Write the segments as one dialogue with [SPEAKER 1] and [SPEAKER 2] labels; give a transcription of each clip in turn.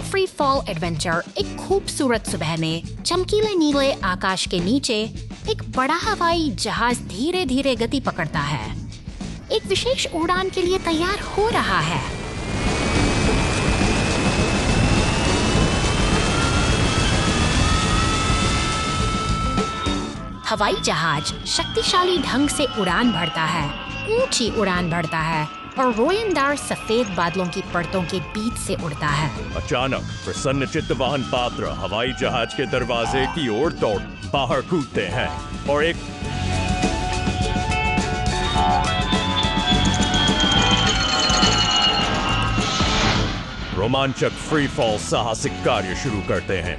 [SPEAKER 1] Free fall adventure एक खूबसूरत सुबह में चमकीले नीले आकाश के नीचे एक बड़ा हवाई जहाज धीरे धीरे गति पकड़ता है। एक विशेष उड़ान के लिए तैयार हो रहा है। हवाई जहाज शक्तिशाली ढंग से उड़ान भरता है, ऊंची उड़ान भरता है और रोयनदार सफेद बादलों की परतों के बीच से उड़ता है।
[SPEAKER 2] अचानक प्रसन्नचित्त वाहन पात्र हवाई जहाज के दरवाजे की ओर दौड़ बाहर कूदते हैं और एक रोमांचक फ्री फॉल साहसिक कार्य शुरू करते हैं।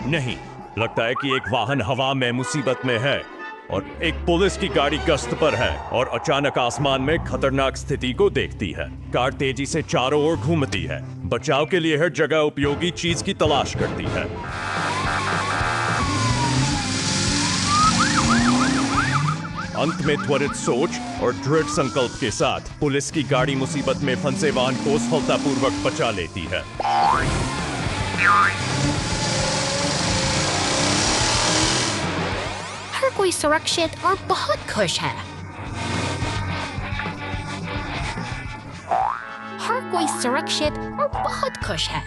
[SPEAKER 2] नहीं, लगता है कि एक वाहन हवा में मुसीबत में है और एक पुलिस की गाड़ी गश्त पर है और अचानक आसमान में खतरनाक स्थिति को देखती है। कार तेजी से चारों ओर घूमती है, बचाव के लिए हर जगह उपयोगी चीज की तलाश करती है। अंत में त्वरित सोच और दृढ़ संकल्प के साथ पुलिस की गाड़ी मुसीबत में फंसे वाहन को सफलतापूर्वक बचा लेती है।
[SPEAKER 1] हर कोई सुरक्षित और बहुत खुश है। हर कोई सुरक्षित और बहुत खुश है।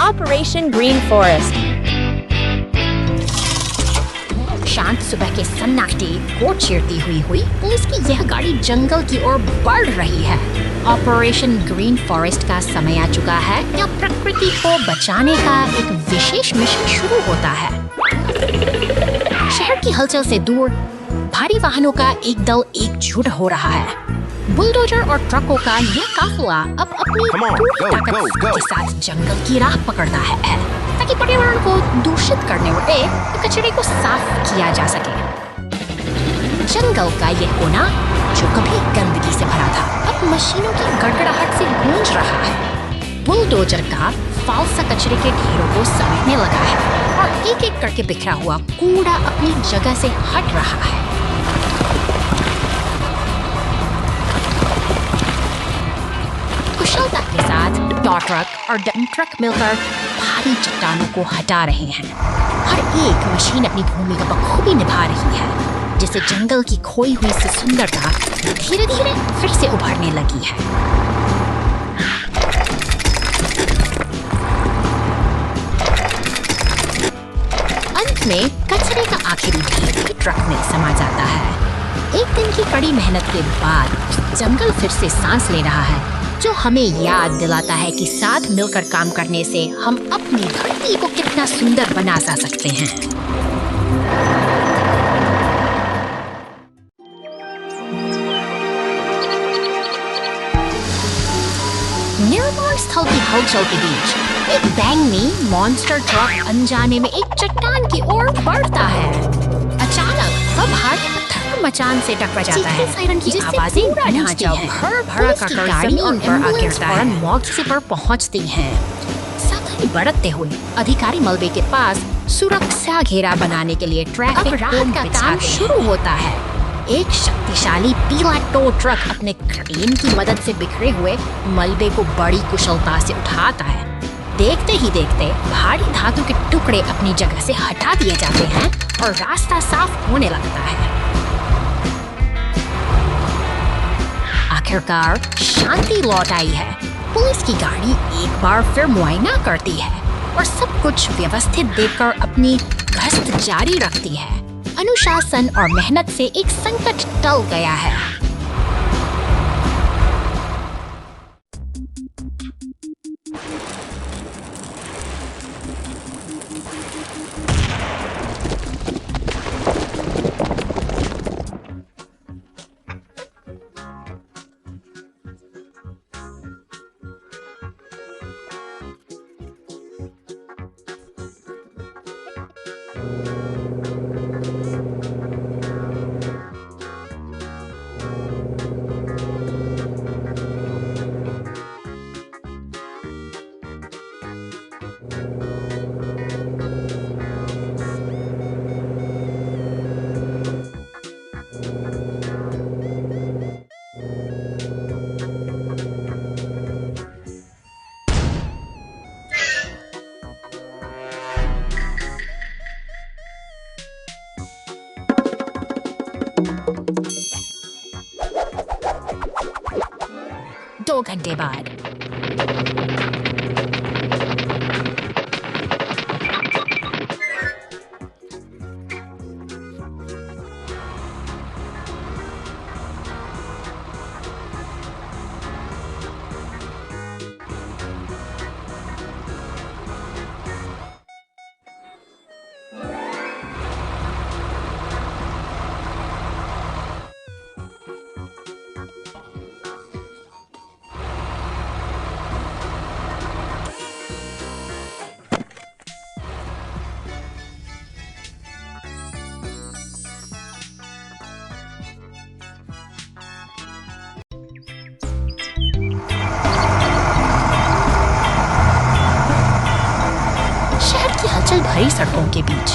[SPEAKER 3] Operation green forest.
[SPEAKER 1] शांत सुबह के सन्नाटे को चीरती हुई पुलिस की यह गाड़ी जंगल की ओर बढ़ रही है। ऑपरेशन ग्रीन फॉरेस्ट का समय आ चुका है या प्रकृति को बचाने का एक विशेष मिशन शुरू होता है। शहर की हलचल से दूर भारी वाहनों का एक दल एकजुट हो रहा है। बुलडोजर और ट्रकों का यह काफिला अब अपनी पूरी ताकत के साथ जंगल की राह पकड़ता है ताकि पर्यावरण को दूषित करने वाले कचरे को साफ किया जा सके। जंगल का यह कोना जो कभी गंदगी से भरा था अब मशीनों की गड़गड़ाहट से गूंज रहा है। बुलडोजर का फालसा कचरे के ढेरों को समेटने लगा है और एक एक करके बिखरा हुआ कूड़ा अपनी जगह से हट रहा है। कुशलता के साथ टॉ ट्रक और डंप ट्रक मिलकर भारी चट्टानों को हटा रहे हैं। हर एक मशीन अपनी भूमिका बखूबी निभा रही है, जिससे जंगल की खोई हुई सी सुंदरता धीरे धीरे फिर से उभरने लगी है। अंत में कचरे का आखिरी ढेर भी ट्रक में समा जाता है। एक दिन की कड़ी मेहनत के बाद जंगल फिर से सांस ले रहा है, जो हमें याद दिलाता है कि साथ मिलकर काम करने से हम अपनी धरती को कितना सुंदर बना सकते हैं। निर्माण स्थल की हलचल के बीच एक बैंगनी मॉन्स्टर ट्रक अनजाने में एक चट्टान की ओर बढ़ता है। अचानक वह भारी पत्थर मचान से टकरा जाता है, सायरन की आवाजें ढांचा भर भरा कर जमीन पर आ गिरता है। मौके पर पहुंचती हैं। सावधानी बरतते हुए अधिकारी मलबे के पास सुरक्षा घेरा बनाने के लिए ट्रैफिक कोन का काम शुरू होता है। एक शक्तिशाली पीला टो ट्रक अपने क्रेन की मदद से बिखरे हुए मलबे को बड़ी कुशलता से उठाता है। देखते ही देखते भारी धातु के टुकड़े अपनी जगह से हटा दिए जाते हैं और रास्ता साफ होने लगता है। आखिरकार शांति लौट आई है। पुलिस की गाड़ी एक बार फिर मुआयना करती है और सब कुछ व्यवस्थित देखकर अपनी गश्त जारी रखती है। अनुशासन और मेहनत से एक संकट टल गया है। 2 घंटे बाद। हलचल भरी सड़कों के बीच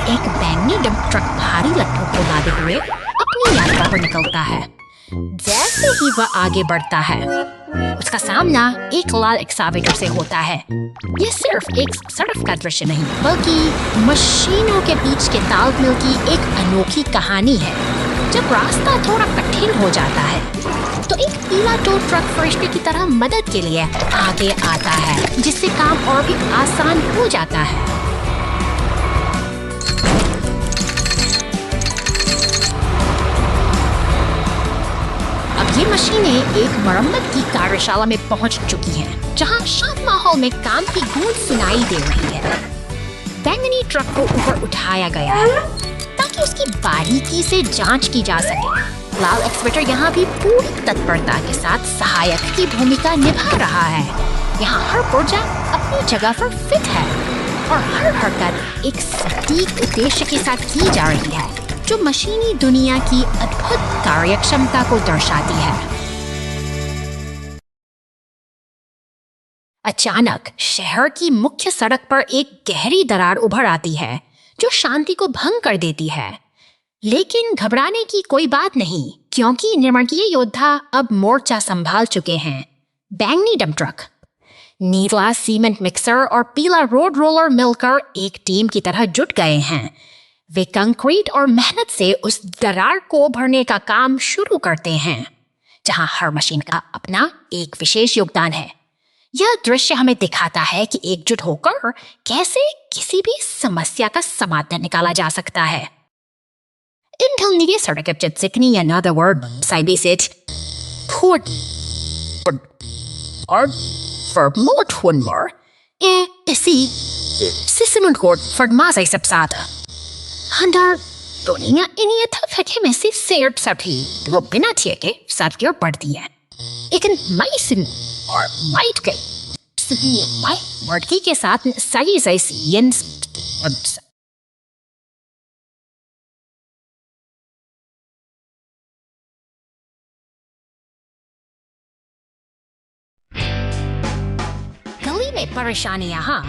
[SPEAKER 1] एक बैंगनी डंप ट्रक भारी लट्ठों को लादे हुए अपनी यात्रा पर निकलता है। जैसे ही वह आगे बढ़ता है, उसका सामना एक लाल एक्सकावेटर से होता है। यह सिर्फ एक सड़क का दृश्य नहीं, बल्कि मशीनों के बीच के तालमेल की एक अनोखी कहानी है। जब रास्ता थोड़ा कठिन हो जाता है, तो एक पीला टो ट्रक फरिश्ते की तरह मदद के लिए आगे आता है, जिससे काम और भी आसान हो जाता है। अब ये मशीनें एक मरम्मत की कार्यशाला में पहुंच चुकी हैं, जहां शांत माहौल में काम की गूंज सुनाई दे रही है। बैंगनी ट्रक को ऊपर उठाया गया है ताकि उसकी बारीकी से जांच की जा सके। लाल एक्सकावेटर यहाँ भी पूरी तत्परता के साथ सहायक की भूमिका निभा रहा है। यहाँ हर पुर्जा अपनी जगह पर फिट है और हर हरकत एक सटीक उद्देश्य के साथ की जा रही है, जो मशीनी दुनिया की अद्भुत कार्यक्षमता को दर्शाती है। अचानक शहर की मुख्य सड़क पर एक गहरी दरार उभर आती है, जो शांति को भंग कर देती है। लेकिन घबराने की कोई बात नहीं, क्योंकि निर्माणकीय योद्धा अब मोर्चा संभाल चुके हैं। बैंगनी डंप ट्रक, नीला सीमेंट मिक्सर और पीला रोड रोलर मिलकर एक टीम की तरह जुट गए हैं। वे कंक्रीट और मेहनत से उस दरार को भरने का काम शुरू करते हैं, जहां हर मशीन का अपना एक विशेष योगदान है। यह दृश्य हमें दिखाता है कि एकजुट होकर कैसे किसी भी समस्या का समाधान निकाला जा सकता है। Until ni saragapchat sikni another word saibisit put or for more tunmor isi sisimund court for masay sapsada handar dunia iniyat feke mesi sert sabhi wo bina thieke satyor padti hai lekin maisin or might ke mai word ke sath sahi sahi yens में परेशानियां। हाँ,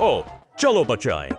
[SPEAKER 2] ओ चलो बचाएं।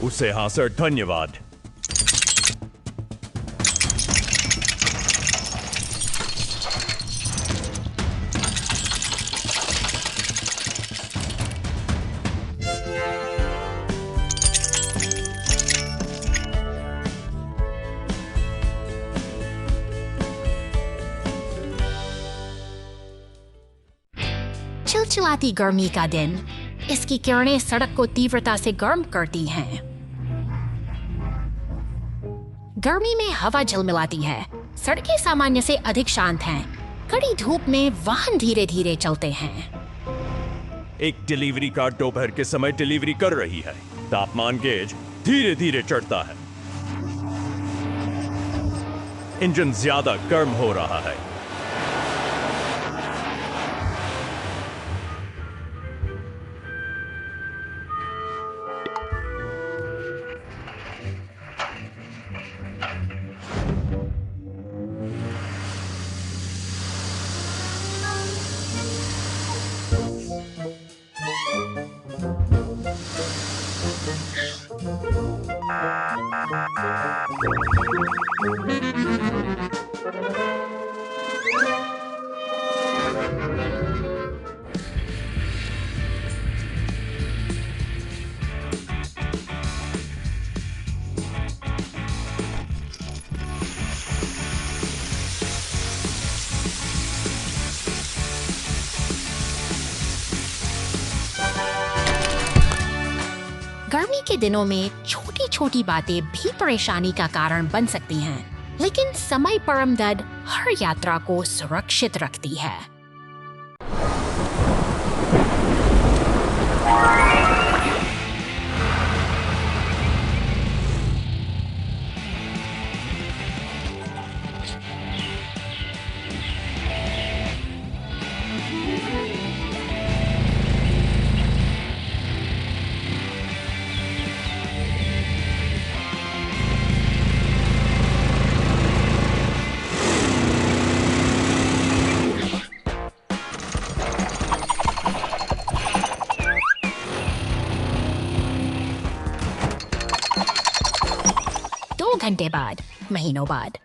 [SPEAKER 2] उसे हाँ sir, धन्यवाद।
[SPEAKER 1] चिलचिलाती गर्मी का दिन, इसकी किरणें सड़क को तीव्रता से गर्म करती हैं। गर्मी में हवा झिलमिलाती है, सड़कें सामान्य से अधिक शांत हैं। कड़ी धूप में वाहन धीरे धीरे चलते हैं।
[SPEAKER 2] एक डिलीवरी कार दोपहर के समय डिलीवरी कर रही है। तापमान गेज धीरे धीरे चढ़ता है। इंजन ज्यादा गर्म हो रहा है।
[SPEAKER 1] गर्मी के दिनों में छोटी छोटी बातें भी परेशानी का कारण बन सकती हैं, लेकिन समय परमदद हर यात्रा को सुरक्षित रखती है। घंटे बाद, महीनों बाद।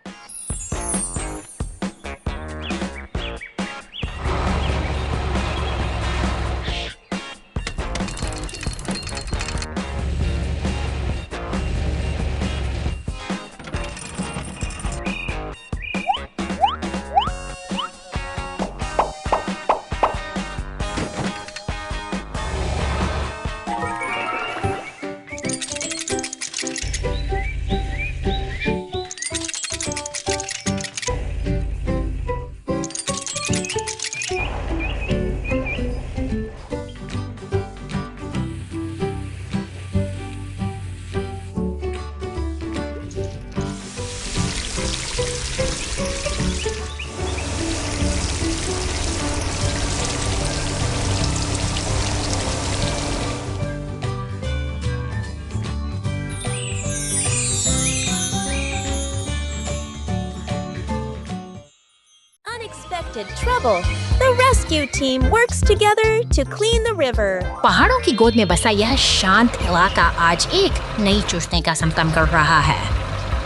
[SPEAKER 3] Trouble. The rescue team works together to clean the river.
[SPEAKER 1] पहाड़ों की गोद में बसा यह शांत इलाका आज एक नई चुस्ने का संगम कर रहा है।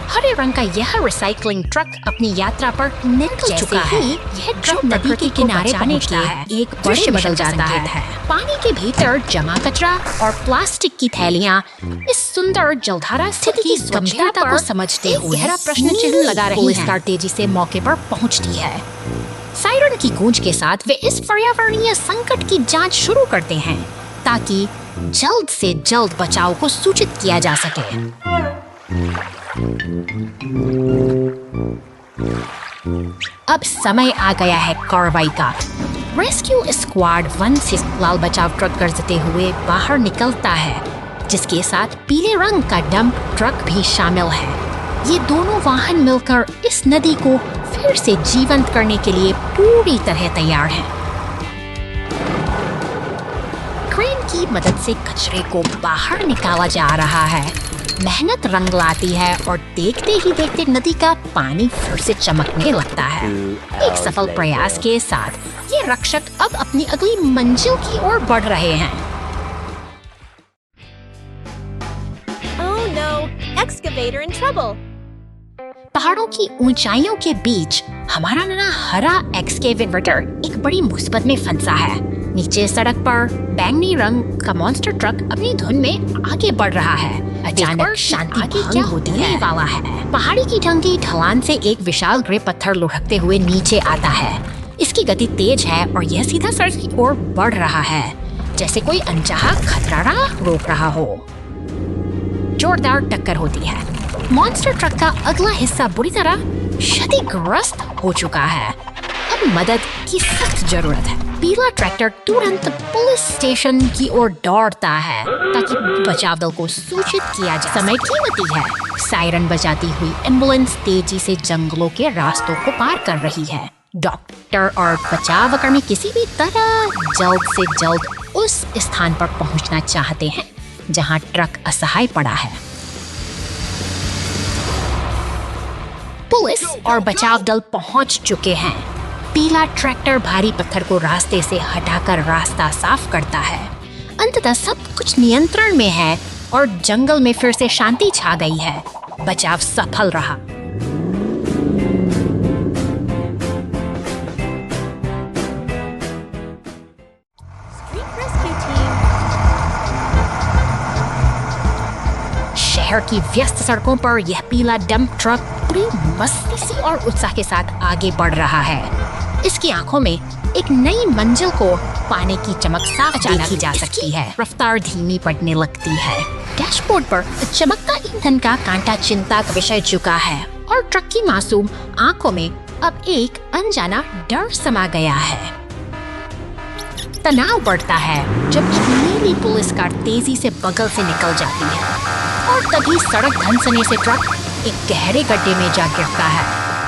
[SPEAKER 1] हरे रंग का यह रिसाइकलिंग ट्रक अपनी यात्रा पर निकल चुका है। यह ट्रक नदी के किनारे पहुंचता है, एक बड़े बदल जाता है। पानी के भीतर जमा कचरा और प्लास्टिक की थैलियां इस सुंदर जलधारा स्थिति की गंभीरता को समझते हुए गहरा प्रश्न चिन्ह लगा रही हैं। पुलिस कार तेजी से मौके पर पहुंचती है। सायरन की गूंज के साथ वे इस पर्यावरणीय संकट की जांच शुरू करते हैं ताकि जल्द से जल्द बचाव को सूचित किया जा सके। अब समय आ गया है कार्रवाई का। रेस्क्यू स्क्वाड 1 से लाल बचाव ट्रक गरजते हुए बाहर निकलता है, जिसके साथ पीले रंग का डंप ट्रक भी शामिल है। ये दोनों वाहन मिलकर इस नदी को फिर से जीवंत करने के लिए पूरी तरह तैयार हैं। क्रेन की मदद से कचरे को बाहर निकाला जा रहा है। मेहनत रंग लाती है और देखते ही देखते नदी का पानी फिर से चमकने लगता है। एक सफल प्रयास के साथ ये रक्षक अब अपनी अगली मंजिल की ओर बढ़ रहे हैं।
[SPEAKER 3] Oh no, excavator in trouble.
[SPEAKER 1] पहाड़ों की ऊंचाइयों के बीच हमारा नया हरा एक्सकेवेटर एक बड़ी मुसीबत में फंसा है। नीचे सड़क पर बैंगनी रंग का मॉन्स्टर ट्रक अपनी धुन में आगे बढ़ रहा है। अचानक शांति भंग होने वाला है। पहाड़ी की ढंगी ढलान से एक विशाल ग्रे पत्थर लुढ़कते हुए नीचे आता है। इसकी गति तेज है और यह सीधा सड़क की ओर बढ़ रहा है, जैसे कोई अनचाहा खतरा रोक रहा हो। जोरदार टक्कर होती है। मॉन्स्टर ट्रक का अगला हिस्सा बुरी तरह क्षतिग्रस्त हो चुका है। अब मदद की सख्त जरूरत है। पीला ट्रैक्टर तुरंत पुलिस स्टेशन की ओर दौड़ता है ताकि बचाव दल को सूचित किया जाए। समय कीमती है। सायरन बजाती हुई एम्बुलेंस तेजी से जंगलों के रास्तों को पार कर रही है। डॉक्टर और बचाव कर्मी किसी भी तरह जल्द से जल्द उस स्थान पर पहुंचना चाहते हैं जहां ट्रक असहाय पड़ा है। पुलिस और बचाव दल पहुंच चुके हैं। पीला ट्रैक्टर भारी पत्थर को रास्ते से हटाकर रास्ता साफ करता है। अंततः सब कुछ नियंत्रण में है और जंगल में फिर से शांति छा गई है। बचाव सफल रहा। शहर की व्यस्त सड़कों पर यह पीला डंप ट्रक पूरी मस्ती से और उत्साह के साथ आगे बढ़ रहा है। इसकी आंखों में एक नई मंजिल को पाने की चमक साफ देखी जा सकती है। रफ्तार धीमी पड़ने लगती है। डैशबोर्ड पर चमकता ईंधन का कांटा चिंता का विषय झुका है और ट्रक की मासूम आंखों में अब एक अनजाना डर समा गया है। तनाव बढ़ता है जब एक नीली पुलिस कार तेजी से बगल से निकल जाती है और तभी सड़क धंसने से ट्रक एक गहरे गड्ढे में जा गिरता है।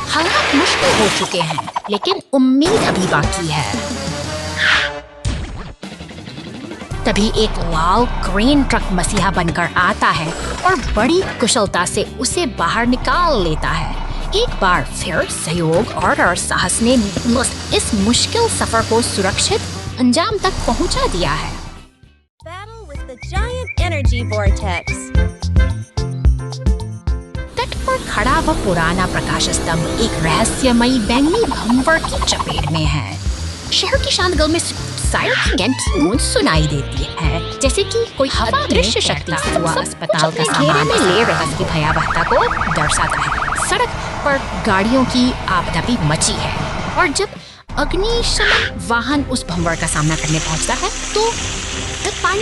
[SPEAKER 1] हालात मुश्किल हो चुके हैं, लेकिन उम्मीद अभी बाकी है। तभी एक लाल क्रेन ट्रक मसीहा बनकर आता है और बड़ी कुशलता से उसे बाहर निकाल लेता है। एक बार फिर सहयोग और साहस ने इस मुश्किल सफर को सुरक्षित अंजाम तक पहुंचा दिया है।
[SPEAKER 3] Battle with the giant energy vortex.
[SPEAKER 1] तट पर खड़ा वह पुराना प्रकाश स्तंभ एक रहस्यमयी बैंगनी भंवर की चपेट में है। शहर की शांत गल में सायरन की गूंज सुनाई देती है, जैसे कि कोई अदृश्य शक्ति हुआ अस्पताल का सामान में ले रहा की भयावहता को दर्शाता है। सड़क पर गाड़ियों की आपदा भी मची है और जब अग्निशमन वाहन उस भंवर का सामना करने पहुंचता है तो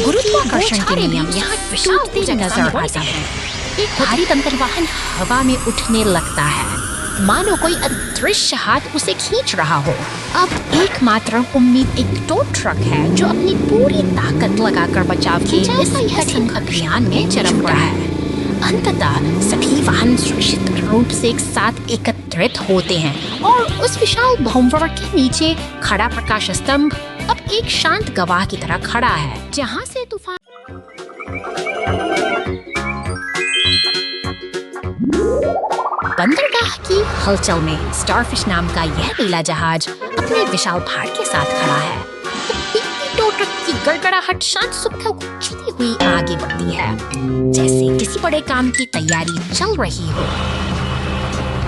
[SPEAKER 1] गुरुत्वाकर्षण के नियम यहाँ टूटते नजर आते हैं। एक भारी टंकर वाहन हवा में उठने लगता है, मानो कोई अदृश्य हाथ उसे खींच रहा हो। अब एकमात्र उम्मीद एक टो ट्रक है जो अपनी पूरी ताकत लगाकर बचाव के इस कठिन अभियान में चरम रहा है। अंततः सभी वाहन सुरक्षित रूप से एक साथ एकत्रित होते हैं और उस विशाल भंवर के नीचे खड़ा प्रकाश स्तंभ अब एक शांत गवाह की तरह खड़ा है, जहां से तूफान बंदरगाह की हलचल में स्टारफिश नाम का यह नीला जहाज अपने विशाल भार के साथ खड़ा है। तो पीली टो ट्रक की गड़गड़ाहट शांत सुबह को चलती हुई आगे बढ़ती है, जैसे किसी बड़े काम की तैयारी चल रही हो।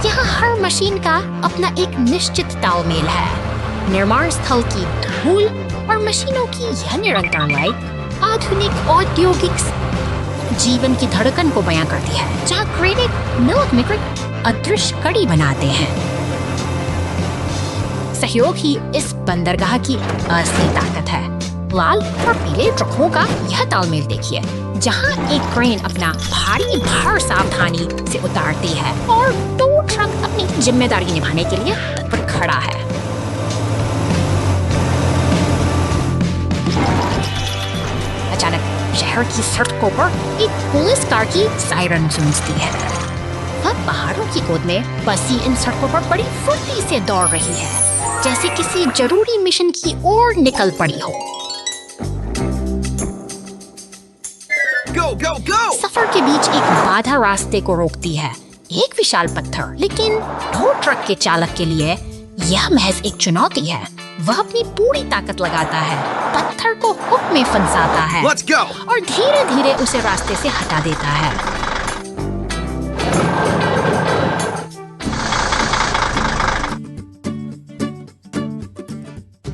[SPEAKER 1] यहाँ हर मशीन का अपना एक निश्चित तालमेल है। निर्माण स्थल की धूल और मशीनों की यह निरंतर लाइट आधुनिक औद्योगिक जीवन की धड़कन को बयां करती है, जहाँ क्रेडिट मिल्क मेकर अदृश्य कड़ी बनाते हैं। सहयोग ही इस बंदरगाह की असली ताकत है। लाल और पीले ट्रकों का यह तालमेल देखिए, जहाँ एक क्रेन अपना भारी भार सावधानी से उतारती है और टो ट्रक अपनी जिम्मेदारी निभाने के लिए तत्पर खड़ा है। अचानक शहर की सड़कों पर एक पुलिस कार की सायरन गूंजती है। वह पहाड़ों की गोद में बसी इन सड़कों पर बड़ी फुर्ती से दौड़ रही है, जैसे किसी जरूरी मिशन की ओर निकल पड़ी हो।
[SPEAKER 4] Go, go, go!
[SPEAKER 1] सफर के बीच एक बाधा रास्ते को रोकती है, एक विशाल पत्थर। लेकिन टो ट्रक के चालक के लिए यह महज एक चुनौती है। वह अपनी पूरी ताकत लगाता है, पत्थर को हुक में फंसाता है
[SPEAKER 4] Let's go!
[SPEAKER 1] और धीरे धीरे उसे रास्ते से हटा देता है।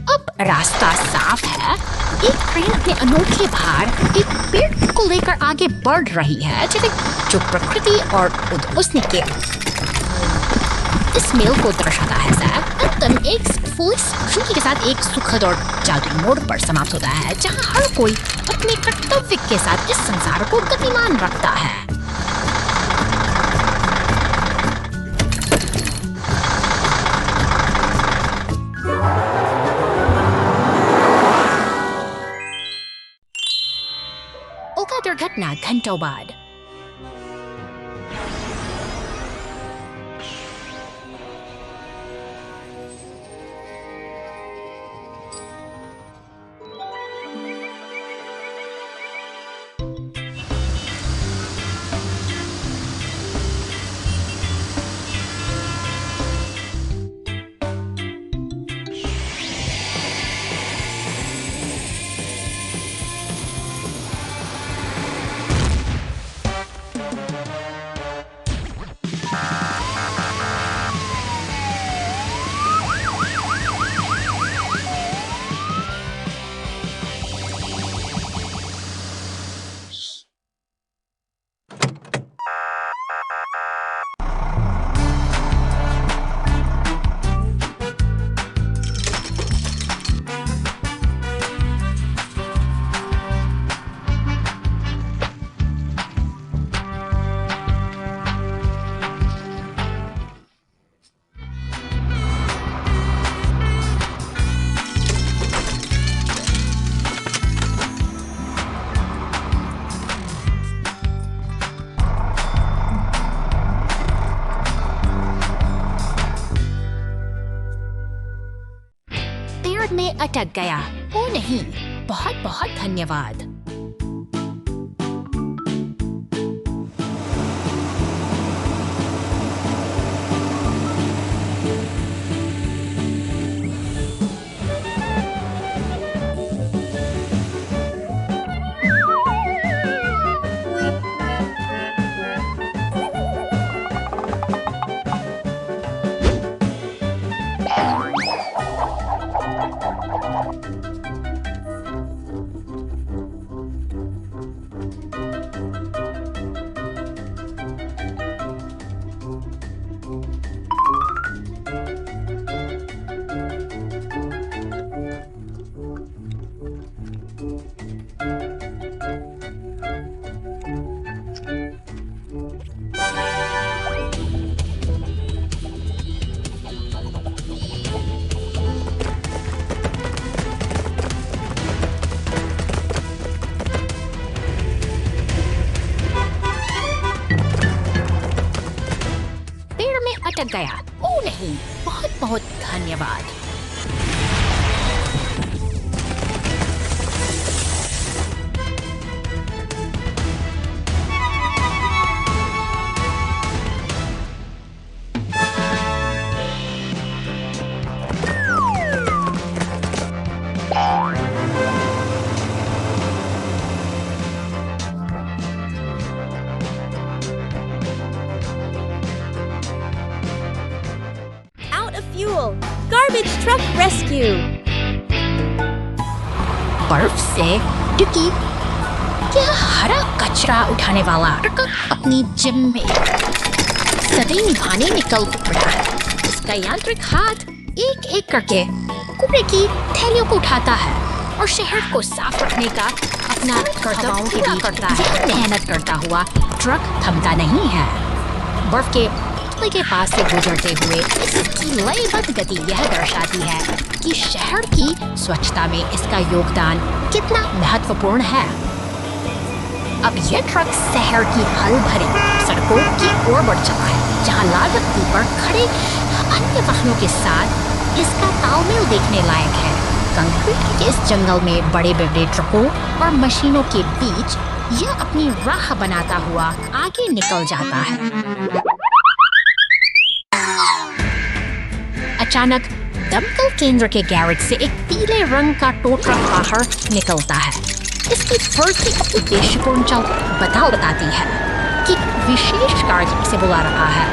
[SPEAKER 1] अब रास्ता साफ है। एक ट्रेन अपने अनोखे भार एक पेड़ को लेकर आगे बढ़ रही है, जो प्रकृति और उसने के इस मेल को दर्शाता है। सर खत्म एक पुलिस चुनकी के साथ एक सुखद और जादुई मोड़ पर समाप्त होता है, जहां हर कोई अपने कर्तव्य के साथ इस संसार को गतिमान रखता है। उल्का दुर्घटना घंटों बाद। में अटक गया। ओ नहीं, बहुत बहुत धन्यवाद। अटक गया। ओ नहीं, बहुत बहुत धन्यवाद।
[SPEAKER 3] Fuel. Garbage truck rescue.
[SPEAKER 1] बर्फ से टिकी क्या हरा कचरा उठाने वाला ट्रक अपनी जिम में सदैव निभाने निकल पड़ा है। इसका यांत्रिक हाथ एक एक करके कूड़े की थैलियों को उठाता है और शहर को साफ रखने का अपना कर्तव्य पूरा करता है। मेहनत करता हुआ ट्रक थमता नहीं है। बर्फ के के पास से गुजरते हुए इसकी लयबद्ध गति यह दर्शाती है कि शहर की स्वच्छता में इसका योगदान कितना महत्वपूर्ण है। अब यह ट्रक शहर की हल भरी सड़कों की ओर बढ़ चला है, जहां लाल बत्ती पर खड़े अन्य वाहनों के साथ इसका तालमेल देखने लायक है। कंक्रीट के इस जंगल में बड़े बड़े ट्रकों और मशीनों के बीच यह अपनी राह बनाता हुआ आगे निकल जाता है। अचानक दमकल केंद्र के गैरेज से एक पीले रंग का टो ट्रक बाहर निकलता है। इसकी बढ़ती उद्देश्यपूर्ण चाल बताती है कि विशेष कार्य इसे बुला रहा है,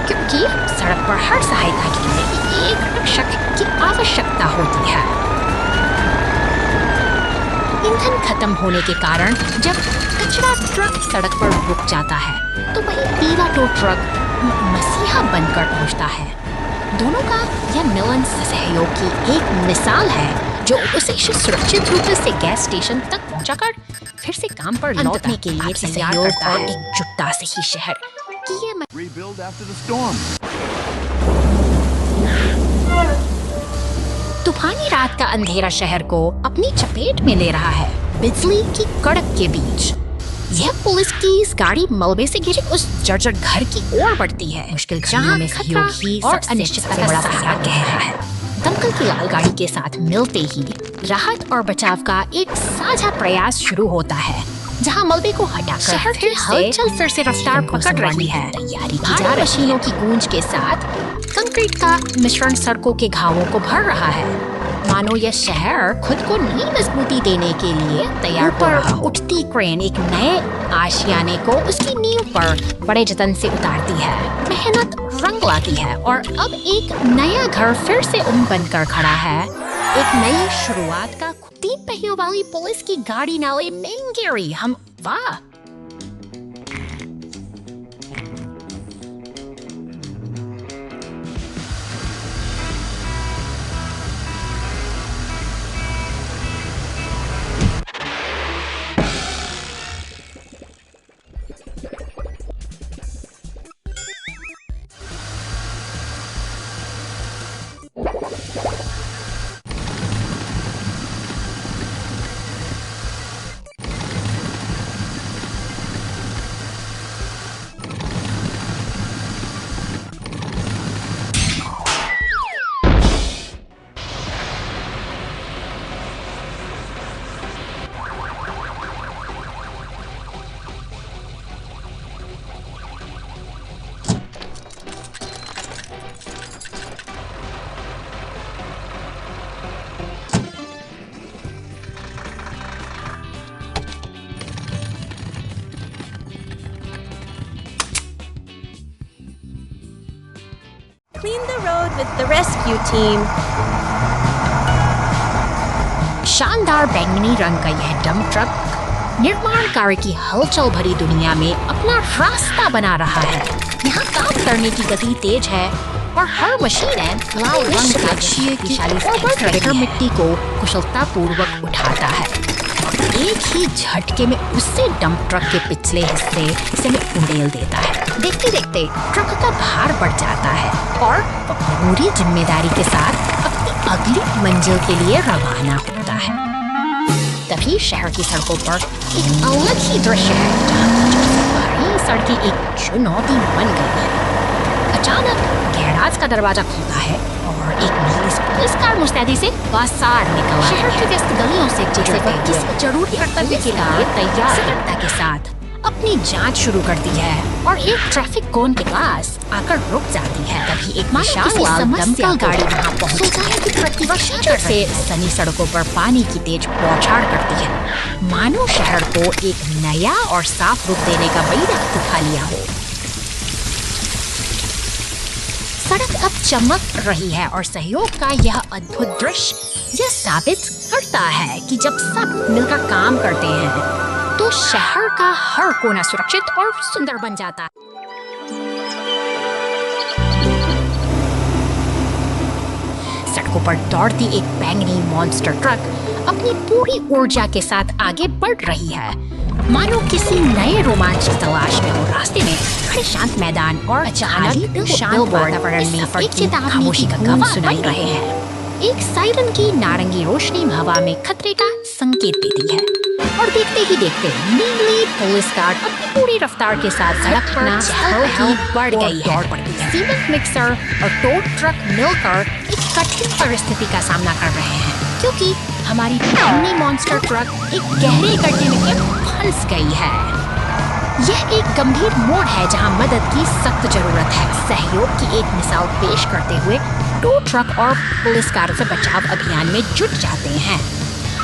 [SPEAKER 1] क्योंकि सड़क पर हर सहायता के लिए एक रक्षक की आवश्यकता होती है। ईंधन खत्म होने के कारण जब कचरा ट्रक सड़क पर रुक जाता है, तो वही पीला टो ट्रक मसीहा बनकर पहुंचता है। दोनों का यह मिलन सहयोग की एक मिसाल है जो उसे सुरक्षित रूप से गैस स्टेशन तक पहुंचाकर फिर से काम पर लौटने के लिए तैयार करता है। एकजुटता से ही शहर की ये
[SPEAKER 4] Rebuild after the storm.
[SPEAKER 1] तूफानी रात का अंधेरा शहर को अपनी चपेट में ले रहा है, बिजली की कड़क के बीच। यह पुलिस की इस गाड़ी मलबे से घिरे उस जर्जर घर की ओर बढ़ती है, मुश्किल जहां में खतरा और अनिश्चितता का बड़ा सहारा गहरा है। दमकल की लाल गाड़ी के साथ मिलते ही राहत और बचाव का एक साझा प्रयास शुरू होता है, जहां मलबे को हटाकर शहर की हलचल फिर से रफ्तार पकड़ रही है। तैयारी की जा मशीनों की गूंज के साथ कंक्रीट का मिश्रण सड़कों के घावों को भर रहा है, मानो यह शहर खुद को नई मजबूती देने के लिए तैयार हो रहा हो। उठती क्रेन एक नए आशियाने को उसकी नींव पर बड़े जतन से उतारती है। मेहनत रंग लाती है और अब एक नया घर फिर से बनकर खड़ा है। एक नई शुरुआत का 3 पहियों वाली पुलिस की गाड़ी नाले मेंगेरी हम वाह।
[SPEAKER 3] Clean the road with the rescue team.
[SPEAKER 1] शानदार बैंगनी रंग का यह डंप ट्रक निर्माण कार्य की हलचल भरी दुनिया में अपना रास्ता बना रहा है। यहाँ काम करने की गति तेज है और हर मशीन लाल रंग का ट्रैक्टर मिट्टी को कुशलता पूर्वक उठाता है। एक ही झटके में उससे डंप ट्रक के पिछले हिस्से में उड़ेल देता है। देखते देखते ट्रक का भार बढ़ जाता है और पूरी जिम्मेदारी के साथ अपनी अगली मंजिल के लिए रवाना होता है। तभी शहर की सड़कों पर एक अलग ही दृश्य है, जहाँ सड़कें एक चुनौती बन गई है। अचानक गैराज का दरवाजा खुलता है और एक नीली पुलिस कार मुस्तैदी से बाजार निकला है। शहर की व्यस्त गलियों से किसी जरूरी कर्तव्य के लिए तैयार सतर्कता के साथ अपनी जांच शुरू करती है और एक ट्रैफिक कोन के पास आकर रुक जाती है। तभी एक विशाल दमकल गाड़ी वहां पहुंचती है कि प्रतिवर्षा से सनी सड़कों पर पानी की तेज बौछार करती है, मानो शहर को एक नया और साफ रूप देने का बड़ी वक्त दिखा लिया हो। सड़क अब चमक रही है और सहयोग का यह अद्भुत दृश्य यह साबित करता है कि जब सब मिलकर काम करते हैं तो शहर का हर कोना सुरक्षित और सुंदर बन जाता है। सड़कों पर दौड़ती एक बैंगनी मॉन्स्टर ट्रक अपनी पूरी ऊर्जा के साथ आगे बढ़ रही है, मानो किसी नए रोमांच की तलाश में हो। रास्ते में खड़े शांत मैदान और अचानक शांत वातावरण में एक चेतावनी खामोशी का गूंज सुनाई रहे हैं। एक सायरन की नारंगी रोशनी हवा में खतरे का संकेत देती है और देखते ही देखते नीली पुलिस कार अपनी पूरी रफ्तार के साथ सड़क पर चहल बढ़ गई है। सीमेंट मिक्सर और टो ट्रक मिलकर एक कठिन परिस्थिति का सामना कर रहे हैं, क्योंकि हमारी पुरानी मॉन्स्टर ट्रक एक गहरे गड्ढे में फंस गई है। यह एक गंभीर मोड़ है जहां मदद की सख्त जरूरत है। सहयोग की एक मिसाल पेश करते हुए टो ट्रक और पुलिस कार से बचाव अभियान में जुट जाते हैं।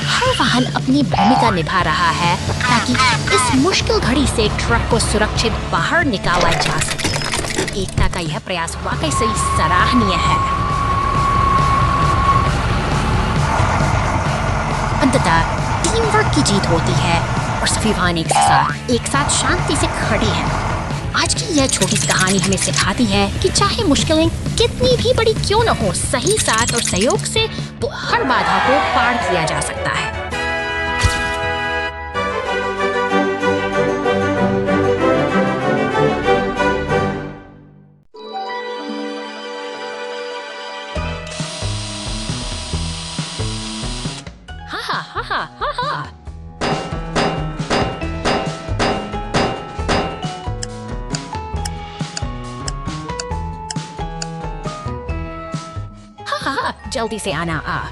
[SPEAKER 1] हर वाहन अपनी भूमिका निभा रहा है ताकि इस मुश्किल घड़ी से ट्रक को सुरक्षित बाहर निकाला जा सके। एकता का यह प्रयास वाकई से सराहनीय है। अंततः टीम वर्क की जीत होती है और सभी वाहन एक साथ शांति से खड़े हैं। आज की यह छोटी सी कहानी हमें सिखाती है कि चाहे मुश्किलें कितनी भी बड़ी क्यों न हो, सही साथ और सहयोग से तो हर बाधा को पार किया जा सकता है। हा हा हा हा हा हा। हाँ, जल्दी से आना आ।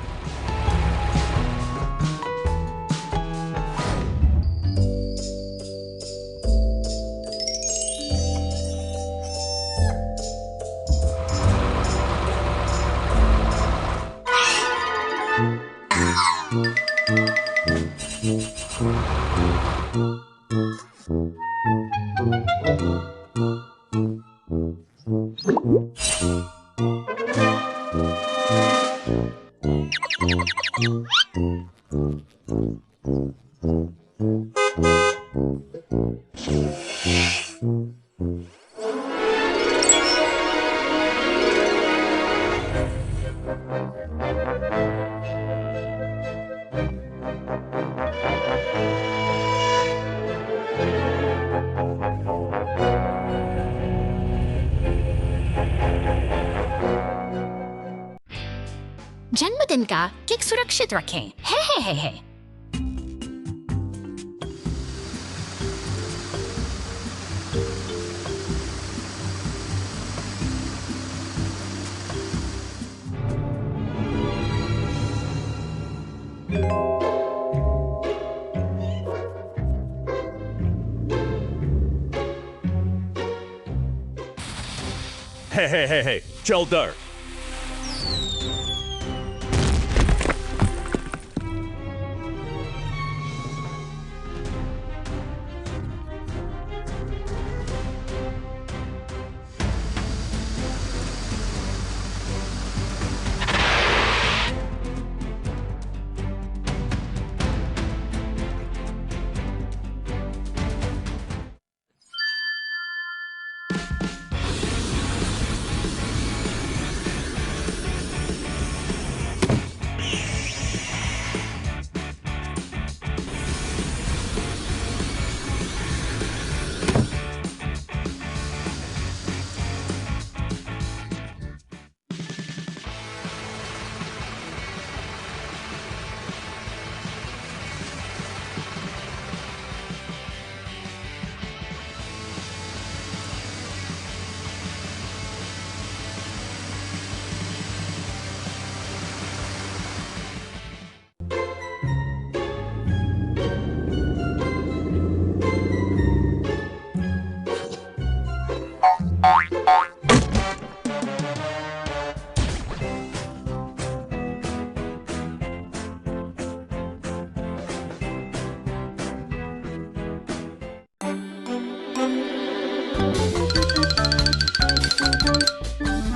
[SPEAKER 1] जन्मदिन का केक सुरक्षित रखें। है।
[SPEAKER 2] हे, चल दर।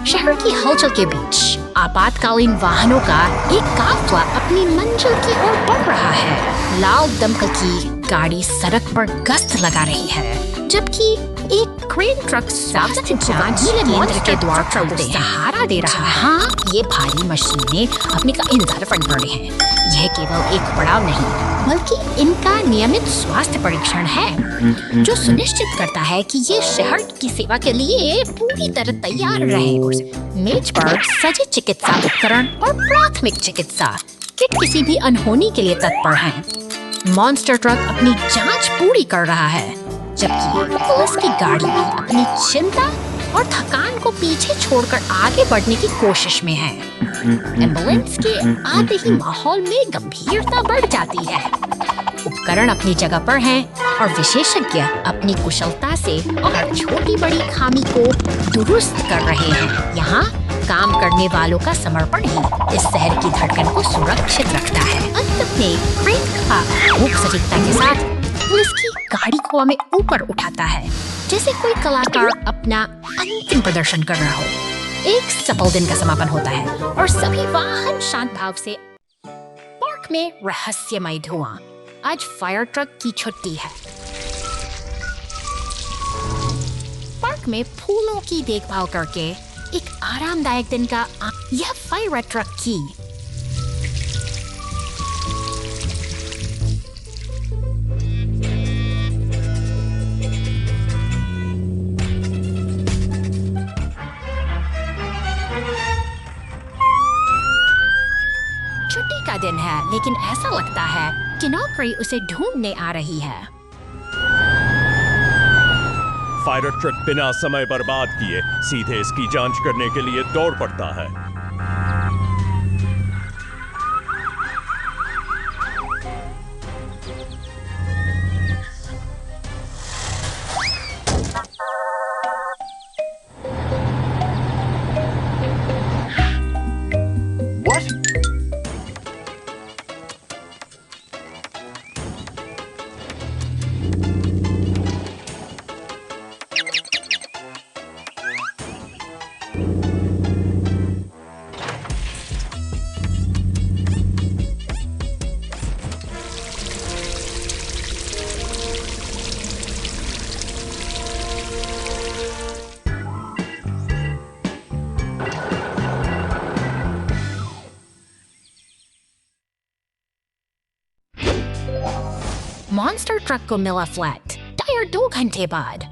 [SPEAKER 1] शहर की हलचल के बीच आपातकालीन वाहनों का एक काफिला अपनी मंजिल की ओर बढ़ रहा है। लाल दमकल की गाड़ी सड़क पर गश्त लगा रही है, जबकि एक क्रेन ट्रक सार्वजनिक जांच केंद्र के द्वार पर सहारा दे रहा है। हाँ, ये भारी मशीनें अपने का इंतजार कर रहे हैं। यह केवल एक पड़ाव नहीं, बल्कि इनका नियमित स्वास्थ्य परीक्षण है, जो सुनिश्चित करता है कि ये शहर की सेवा के लिए पूरी तरह तैयार रहे। मेज पर सजे चिकित्सा उपकरण और प्राथमिक चिकित्सा किट किसी भी अनहोनी के लिए तत्पर हैं। मॉन्स्टर ट्रक अपनी जांच पूरी कर रहा है, जबकि पुलिस की गाड़ी अपनी चिंता और थकान को पीछे छोड़कर आगे बढ़ने की कोशिश में है। एम्बुलेंस के आते ही माहौल में गंभीरता बढ़ जाती है। उपकरण अपनी जगह पर हैं और विशेषज्ञ अपनी कुशलता से हर छोटी बड़ी खामी को दुरुस्त कर रहे हैं। यहाँ काम करने वालों का समर्पण ही इस शहर की धड़कन को सुरक्षित रखता है। अंत में क्रेन का खूब सटीकता के साथ पुलिस की गाड़ी को हमें ऊपर उठाता है, जैसे कोई कलाकार अपना अंतिम प्रदर्शन कर रहा हो। एक सफल दिन का समापन होता है और सभी वाहन शांत भाव से पार्क में रहस्यमय धुआं। आज फायर ट्रक की छुट्टी है। पार्क में फूलों की देखभाल करके एक आरामदायक दिन का यह फायर ट्रक की। छुट्टी का दिन है, लेकिन ऐसा लगता है कि नौकरी उसे ढूंढने आ रही है।
[SPEAKER 2] फायर ट्रक बिना समय बर्बाद किए सीधे इसकी जांच करने के लिए दौड़ पड़ता है।
[SPEAKER 1] मॉन्स्टर ट्रक को मिला फ्लैट टायर 2 घंटे बाद।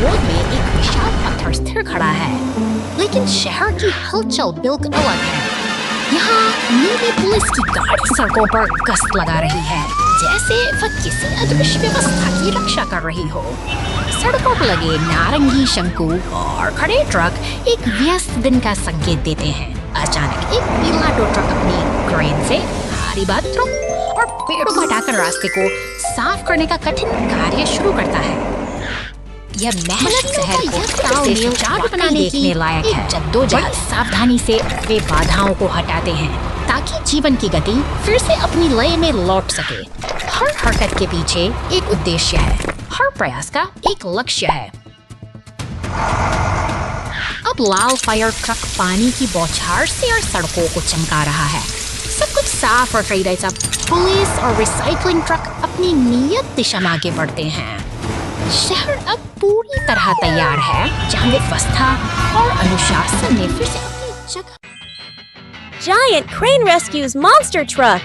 [SPEAKER 1] गोद में एक विशाल पत्थर स्थिर खड़ा है, लेकिन शहर की हलचल बिल्कुल अलग है। यहाँ नीली पुलिस की गाड़ी सड़कों पर गश्त लगा रही है, जैसे वह किसी अदृश्य व्यवस्था की रक्षा कर रही हो। सड़कों पर लगे नारंगी शंकु और खड़े ट्रक एक व्यस्त दिन का संकेत देते हैं। अचानक एक पीला टो ट्रक अपनी क्रेन से भारी बादलों और पेड़ों को हटाकर रास्ते को साफ करने का कठिन कार्य शुरू करता है। यह मेहनत शहर को तालमेल बनाने देखने लायक है। जद्दोजहद सावधानी से वे बाधाओं को हटाते हैं ताकि जीवन की गति फिर से अपनी लय में लौट सके। हर हरकत के पीछे एक उद्देश्य है, हर प्रयास का एक लक्ष्य है। अब लाल फायर ट्रक पानी की बौछार से और सड़कों को चमका रहा है। सब कुछ साफ और सही रहता। पुलिस और रिसाइकलिंग ट्रक अपनी नियत दिशा में आगे बढ़ते हैं। शहर अब पूरी तरह तैयार है, जहाँ व्यवस्था और अनुशासन ने फिर से अपनी जगह।
[SPEAKER 3] Giant crane rescues monster truck.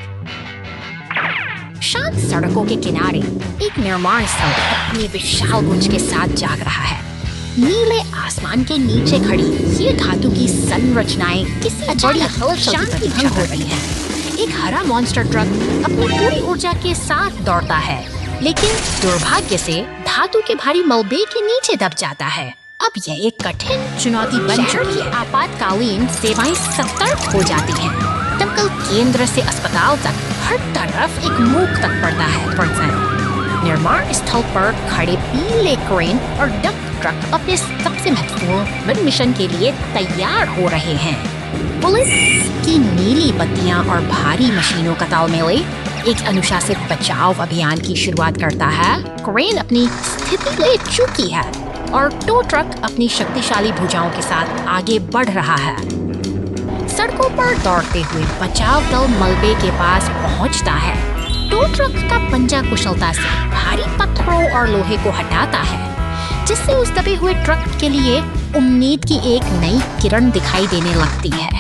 [SPEAKER 1] शांत सड़कों के किनारे एक निर्माण स्थल अपनी विशाल गूंज के साथ जाग रहा है। नीले आसमान के नीचे खड़ी ये धातु की संरचनाएं किसी बड़ी हलचल की भंग हो रही हैं। एक हरा मॉन्स्टर ट्रक अपनी पूरी ऊर्जा के साथ दौड़ता है, लेकिन दुर्भाग्य से धातु के भारी मलबे के नीचे दब जाता है। अब यह एक कठिन चुनौती बन चुकी है। आपातकालीन सेवाएं सतर्क हो जाती हैं। दमकल केंद्र से अस्पताल तक हर तरफ एक मूक तक पड़ता है। निर्माण स्थल पर खड़े पीले क्रेन और डंप ट्रक अपने सबसे महत्वपूर्ण मिशन के लिए तैयार हो रहे हैं। पुलिस की नीली बत्तियां और भारी मशीनों का तालमेल एक अनुशासित बचाव अभियान की शुरुआत करता है। क्रेन अपनी स्थिति ले चुकी है। और टो ट्रक अपनी शक्तिशाली भुजाओं के साथ आगे बढ़ रहा है। सड़कों पर दौड़ते हुए बचाव दल मलबे के पास पहुंचता है। टो ट्रक का पंजा कुशलता से भारी पत्थरों और लोहे को हटाता है, जिससे उस दबे हुए ट्रक के लिए उम्मीद की एक नई किरण दिखाई देने लगती है।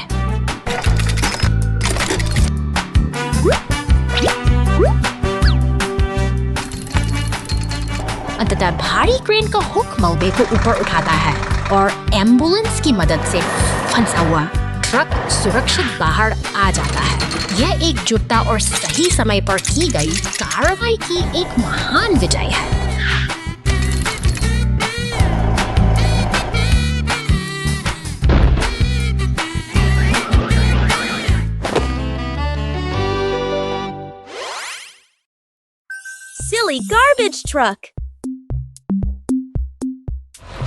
[SPEAKER 1] अंततः भारी क्रेन का हुक मलबे को ऊपर उठाता है और एम्बुलेंस की मदद से फंसा हुआ ट्रक सुरक्षित बाहर आ जाता है। यह एकजुटता और सही समय पर की गई कार्रवाई की एक महान विजय है।
[SPEAKER 3] Silly garbage truck!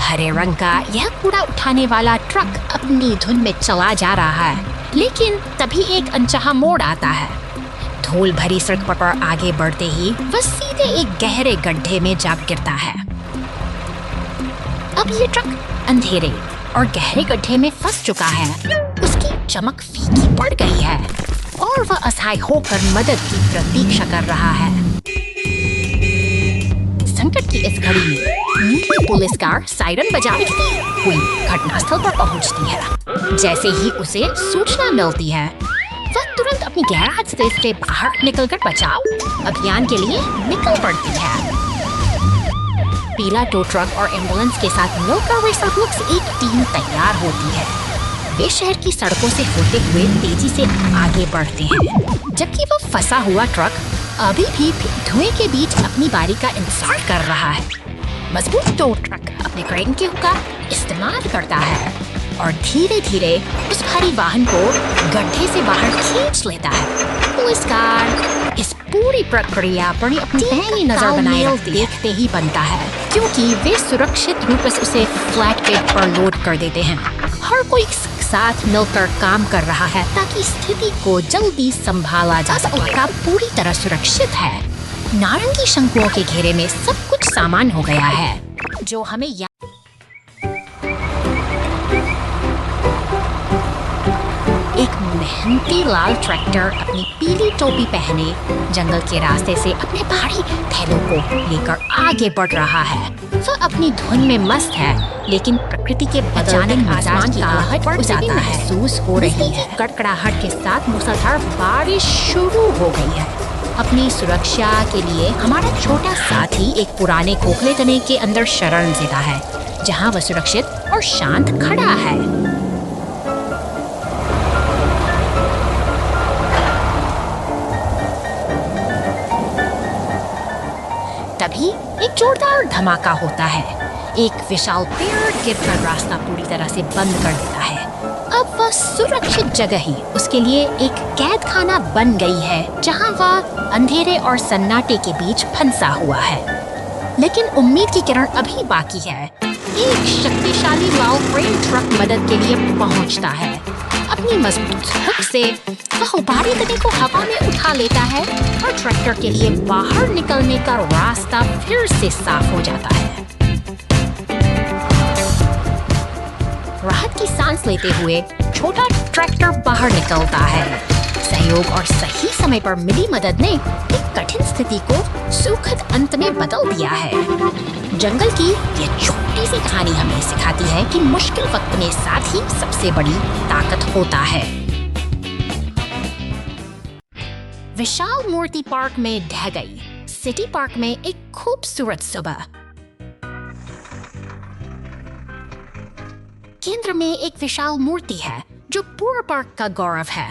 [SPEAKER 1] हरे रंग का यह कूड़ा उठाने वाला ट्रक अपनी धुन में चला जा रहा है, लेकिन तभी एक अनचाहा मोड़ आता है। धूल भरी सड़क पर आगे बढ़ते ही वह सीधे एक गहरे गड्ढे में जा गिरता है। अब ये ट्रक अंधेरे और गहरे गड्ढे में फंस चुका है। उसकी चमक फीकी पड़ गई है और वह असहाय होकर मदद की प्रतीक्षा कर रहा है। संकट की इस घड़ी में नीली पुलिस कार सायरन बजाती हुई घटनास्थल पर पहुंचती है। जैसे ही उसे सूचना मिलती है, वह तुरंत अपनी गैराज से बाहर निकलकर बचाव अभियान के लिए निकल पड़ती है। पीला टो ट्रक और एम्बुलेंस के साथ मिलकर वे सब लोग से एक टीम तैयार होती है। वे शहर की सड़कों से होते हुए तेजी से आगे बढ़ते हैं, जबकि वह फंसा हुआ ट्रक अभी भी धुएं के बीच अपनी बारी का इंतजार कर रहा है। मजबूत टो ट्रक अपने क्रेन के हुक का इस्तेमाल करता है और धीरे धीरे उस भारी वाहन को गड्ढे से बाहर खींच लेता है। पुलिस कार इस पूरी प्रक्रिया पर अपनी पैनी नजर बनाए देखते ही बनता है, क्योंकि वे सुरक्षित रूप से उसे फ्लैट बेड पर लोड कर देते हैं। हर कोई साथ मिलकर काम कर रहा है ताकि स्थिति को जल्दी संभाला जा सके। ट्रक पूरी तरह सुरक्षित है। नारंगी शंकुओं के घेरे में सब कुछ सामान हो गया है, जो हमें एक मेहनती लाल ट्रैक्टर अपनी पीली टोपी पहने जंगल के रास्ते से अपने भारी थैलों को लेकर आगे बढ़ रहा है। वह अपनी धुन में मस्त है, लेकिन प्रकृति के अचानक आसमान की आहट बढ़ जाता है महसूस हो रही है। कड़कड़ाहट के साथ मूसलाधार बारिश शुरू हो गई है। अपनी सुरक्षा के लिए हमारा छोटा साथी एक पुराने खोखले तने के अंदर शरण लेता है, जहां वह सुरक्षित और शांत खड़ा है। तभी एक जोरदार धमाका होता है। एक विशाल पेड़ गिरकर रास्ता पूरी तरह से बंद कर देता है। अब वह सुरक्षित जगह ही उसके लिए एक कैद खाना बन गई है, जहां वह अंधेरे और सन्नाटे के बीच फंसा हुआ है। लेकिन उम्मीद की किरण अभी बाकी है। एक शक्तिशाली लाल क्रेन ट्रक मदद के लिए पहुंचता है। अपनी मजबूत हुक से वह भारी तने को हवा में उठा लेता है और ट्रैक्टर के लिए बाहर निकलने का रास्ता फिर से साफ हो जाता है। राहत की सांस लेते हुए छोटा ट्रैक्टर बाहर निकलता है। सहयोग और सही समय पर मिली मदद ने एक कठिन स्थिति को सुखद अंत में बदल दिया है। जंगल की यह छोटी सी कहानी हमें सिखाती है कि मुश्किल वक्त में साथ ही सबसे बड़ी ताकत होता है। विशाल मूर्ति पार्क में ढह गई सिटी पार्क में एक खूबसूरत सुबह। केंद्र में एक विशाल मूर्ति है जो पूरे पार्क का गौरव है।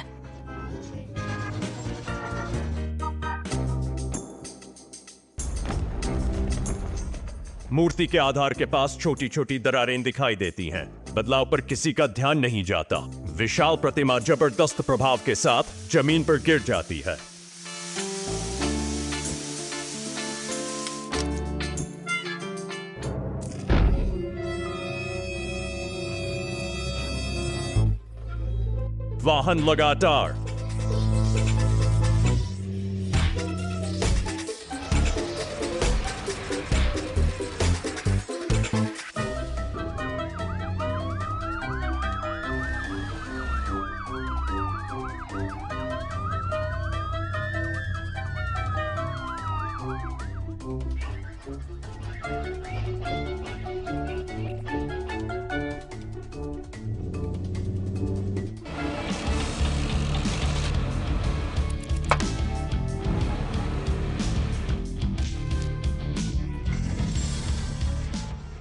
[SPEAKER 2] मूर्ति के आधार के पास छोटी छोटी दरारें दिखाई देती हैं। बदलाव पर किसी का ध्यान नहीं जाता। विशाल प्रतिमा जबरदस्त प्रभाव के साथ जमीन पर गिर जाती है। वाहन लगातार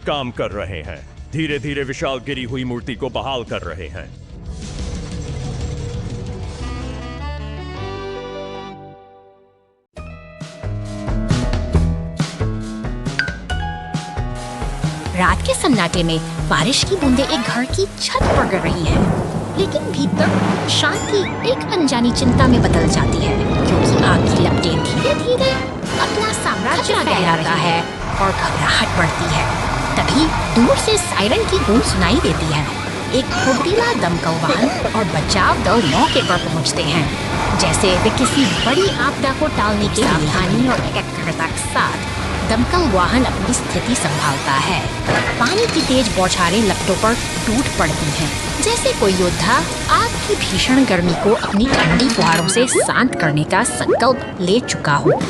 [SPEAKER 2] काम कर रहे हैं। धीरे धीरे विशाल गिरी हुई मूर्ति को बहाल कर रहे हैं।
[SPEAKER 1] रात के सन्नाटे में बारिश की बूंदें एक घर की छत पर गिर रही हैं, लेकिन भीतर शांति एक अनजानी चिंता में बदल जाती है, क्योंकि आग की लपटें धीरे धीरे अपना साम्राज्य फैला रहा है और घबराहट बढ़ती है। तभी दूर से सायरन की गूंज सुनाई देती है। एक फुर्तीला दमकल वाहन और बचाव दल मौके पर पहुंचते हैं, जैसे वे किसी बड़ी आपदा को टालने की सावधानी और एकाग्रता के साथ दमकल वाहन अपनी स्थिति संभालता है। पानी की तेज बौछारें लपटों पर टूट पड़ती हैं, जैसे कोई योद्धा आग की भीषण गर्मी को अपनी ठंडी फुहारों से शांत करने का संकल्प ले चुका हो।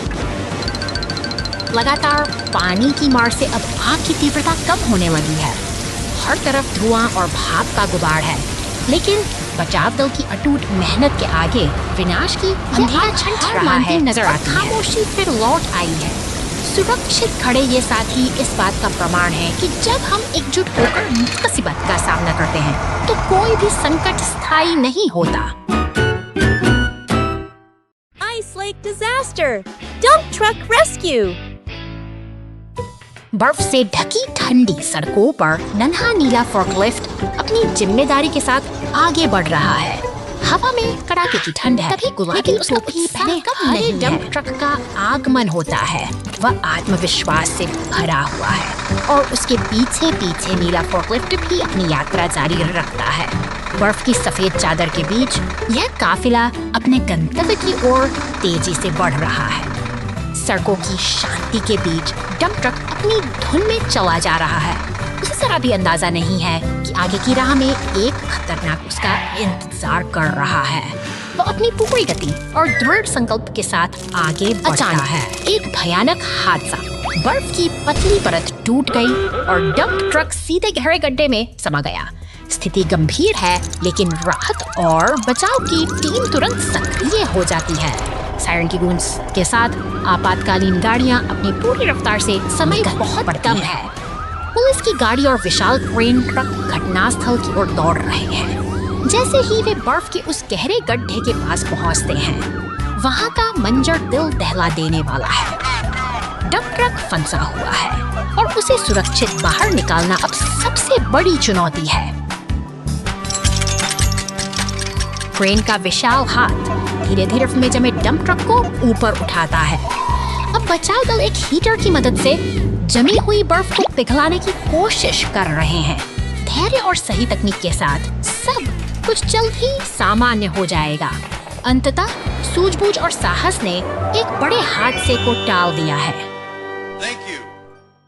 [SPEAKER 1] लगातार पानी की मार से अब आग की तीव्रता कम होने लगी है। हर तरफ धुआं और भाप का गुबार है, लेकिन बचाव दल की अटूट मेहनत के आगे विनाश की अंधेरा छंट रहा है नजर आती है। खामोशी फिर लौट आई है। सुरक्षित खड़े ये साथी इस बात का प्रमाण है कि जब हम एकजुट होकर मुसीबत का सामना करते हैं तो कोई भी संकट स्थायी नहीं होता।
[SPEAKER 3] Ice Lake disaster! Dump truck rescue!
[SPEAKER 1] बर्फ से ढकी ठंडी सड़कों पर नन्हा नीला फोर्कलिफ्ट अपनी जिम्मेदारी के साथ आगे बढ़ रहा है। हवा में कड़ाके की ठंड है, तभी गुलाबी टोपी पहने हरे डंप ट्रक का आगमन होता है। वह आत्मविश्वास से भरा हुआ है और उसके पीछे पीछे नीला फोर्कलिफ्ट भी अपनी यात्रा जारी रखता है। बर्फ की सफेद चादर के बीच यह काफिला अपने गंतव्य की ओर तेजी से बढ़ रहा है। सड़कों की शांति के बीच डंप ट्रक अपनी धुन में चला जा रहा है। उसे जरा भी अंदाजा नहीं है कि आगे की राह में एक खतरनाक उसका इंतजार कर रहा है। वो अपनी पूरी गति और दृढ़ संकल्प के साथ आगे बढ़ता है। एक भयानक हादसा, बर्फ की पतली परत टूट गई और डंप ट्रक सीधे गहरे गड्ढे में समा गया। स्थिति गंभीर है, लेकिन राहत और बचाव की टीम तुरंत सक्रिय हो जाती है। सायरन की गूंज के साथ आपातकालीन गाड़ियां अपनी पूरी रफ्तार से समय बहुत कम है। पुलिस की गाड़ी और विशाल क्रेन ट्रक घटनास्थल की ओर दौड़ रहे हैं। जैसे ही वे बर्फ के उस गहरे गड्ढे के पास पहुंचते हैं, वहां का मंजर दिल दहला देने वाला है। डंप ट्रक फंसा हुआ है और उसे सुरक्षित बाहर निकालना अब सबसे बड़ी चुनौती है। क्रेन का विशाल हाथ धीरे धीरे में जमे डंप ट्रक को ऊपर उठाता है। अब बचाव दल एक हीटर की मदद से जमी हुई बर्फ को पिघलाने की कोशिश कर रहे हैं। धैर्य और सही तकनीक के साथ सब कुछ जल्द ही सामान्य हो जाएगा। अंततः सूझबूझ और साहस ने एक बड़े हादसे को टाल दिया है।
[SPEAKER 5] Thank you.